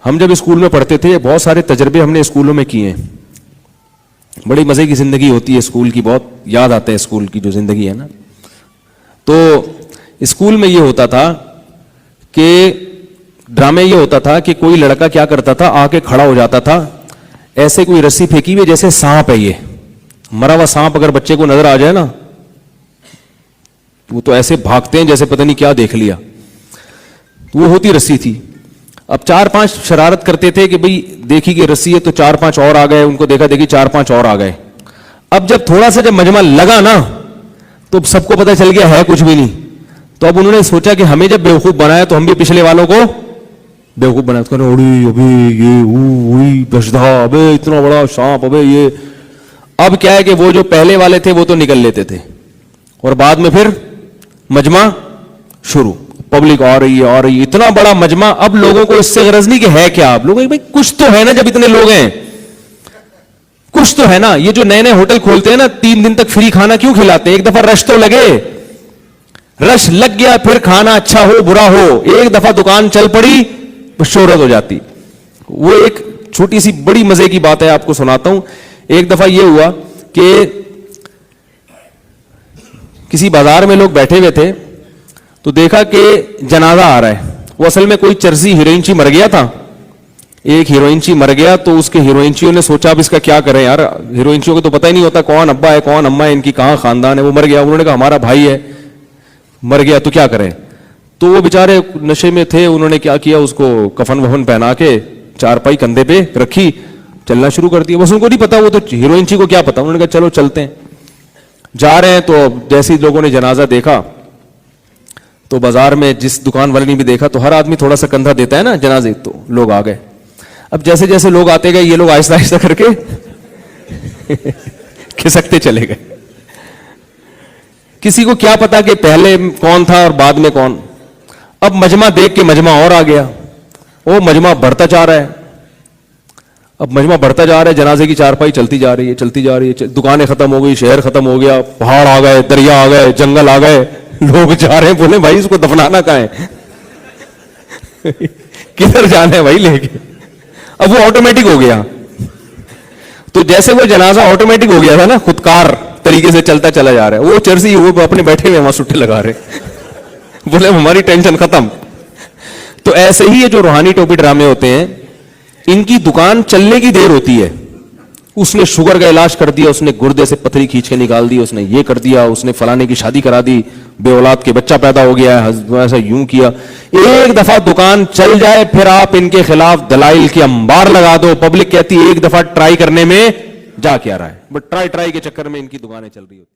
ہم جب اسکول میں پڑھتے تھے بہت سارے تجربے ہم نے اسکولوں میں کیے ہیں. بڑی مزے کی زندگی ہوتی ہے اسکول کی, بہت یاد آتا ہے اسکول کی جو زندگی ہے نا. تو اسکول میں یہ ہوتا تھا کہ ڈرامے یہ ہوتا تھا کہ کوئی لڑکا کیا کرتا تھا, آ کے کھڑا ہو جاتا تھا, ایسے کوئی رسی پھینکی ہوئی جیسے سانپ ہے, یہ مرا ہوا سانپ اگر بچے کو نظر آ جائے نا وہ تو ایسے بھاگتے ہیں جیسے پتہ نہیں کیا دیکھ لیا. وہ ہوتی رسی تھی. اب 4-5 شرارت کرتے تھے کہ بھئی دیکھی کہ رسی ہے تو 4-5 اور آ گئے, ان کو دیکھا دیکھی 4-5 اور آ گئے. اب جب تھوڑا سا جب مجمع لگا نا تو سب کو پتہ چل گیا ہے کچھ بھی نہیں. تو اب انہوں نے سوچا کہ ہمیں جب بیوقوف بنایا تو ہم بھی پچھلے والوں کو بیوقوف بنایا. تو کہنے ابھی یہ بشدھا, ابے اتنا بڑا سانپ, ابے یہ. اب کیا ہے کہ وہ جو پہلے والے تھے وہ تو نکل لیتے تھے اور بعد میں پھر مجمع شروع, پبلک آ رہی ہے, اتنا بڑا مجمع. اب لوگوں کو اس سے غرض نہیں کہ ہے کیا, آپ لوگ بھائی کچھ تو ہے نا, جب اتنے لوگ ہیں کچھ تو ہے نا. یہ جو نئے نئے ہوٹل کھولتے ہیں نا 3 دن تک فری کھانا کیوں کھلاتے ہیں؟ ایک دفعہ رش تو لگے, رش لگ گیا پھر کھانا اچھا ہو برا ہو, ایک دفعہ دکان چل پڑی شہرت ہو جاتی. وہ ایک چھوٹی سی بڑی مزے کی بات ہے, آپ کو سناتا ہوں. ایک دفعہ یہ ہوا کہ کسی بازار میں لوگ بیٹھے ہوئے تھے تو دیکھا کہ جنازہ آ رہا ہے. وہ اصل میں کوئی چرسی ہیروئنچی مر گیا تھا, ایک ہیروئنچی مر گیا. تو اس کے ہیروئنچیوں نے سوچا اب اس کا کیا کریں یار, ہیروئنچیوں کو تو پتہ ہی نہیں ہوتا کون ابا ہے کون اما ہے, ان کی کہاں خاندان ہے. وہ مر گیا, انہوں نے کہا ہمارا بھائی ہے مر گیا تو کیا کریں. تو وہ بیچارے نشے میں تھے, انہوں نے کیا کیا, اس کو کفن وفن پہنا کے چارپائی کندھے پہ رکھی, چلنا شروع کر دیا. بس ان کو نہیں پتا, وہ تو ہیروئنچی کو کیا پتا. انہوں نے کہا چلو چلتے ہیں. جا رہے ہیں تو جیسے ہی لوگوں نے جنازہ دیکھا تو بازار میں جس دکان والے نے بھی دیکھا تو ہر آدمی تھوڑا سا کندھا دیتا ہے نا جنازے, تو لوگ آ گئے. اب جیسے جیسے لوگ آتے گئے یہ لوگ آہستہ آہستہ کر کے کھسکتے چلے گئے. کسی کو کیا پتا کہ پہلے کون تھا اور بعد میں کون. اب مجمع دیکھ کے مجمع اور آ گیا, وہ مجمع بڑھتا جا رہا ہے. اب مجمع بڑھتا جا رہا ہے, جنازے کی چارپائی چلتی جا رہی ہے, چلتی جا رہی ہے. دکانیں ختم ہو گئی, شہر ختم ہو گیا, پہاڑ آ گئے, دریا آ گئے, جنگل آ گئے. لوگ جا رہے ہیں, بولے بھائی اس کو دفنانا کہاں ہے کدھر جانا ہے بھائی لے کے. اب وہ آٹومیٹک ہو گیا. تو جیسے وہ جنازہ آٹومیٹک ہو گیا تھا نا, خودکار طریقے سے چلتا چلا جا رہا ہے. وہ چرسی وہ اپنے بیٹھے ہوئے وہاں سٹے لگا رہے, بولے ہماری ٹینشن ختم. تو ایسے ہی یہ جو روحانی ٹوپی ڈرامے ہوتے ہیں ان کی دکان چلنے کی دیر ہوتی ہے. اس نے شوگر کا علاج کر دیا, اس نے گردے سے پتھری کھینچ کے نکال دی, اس نے یہ کر دیا, اس نے فلانے کی شادی کرا دی, بے اولاد کے بچہ پیدا ہو گیا ہے, ایسا یوں کیا. ایک دفعہ دکان چل جائے پھر آپ ان کے خلاف دلائل کی انبار لگا دو, پبلک کہتی ہے ایک دفعہ ٹرائی کرنے میں جا کے آ رہا ہے, بٹ ٹرائی کے چکر میں ان کی دکانیں چل رہی ہوتی.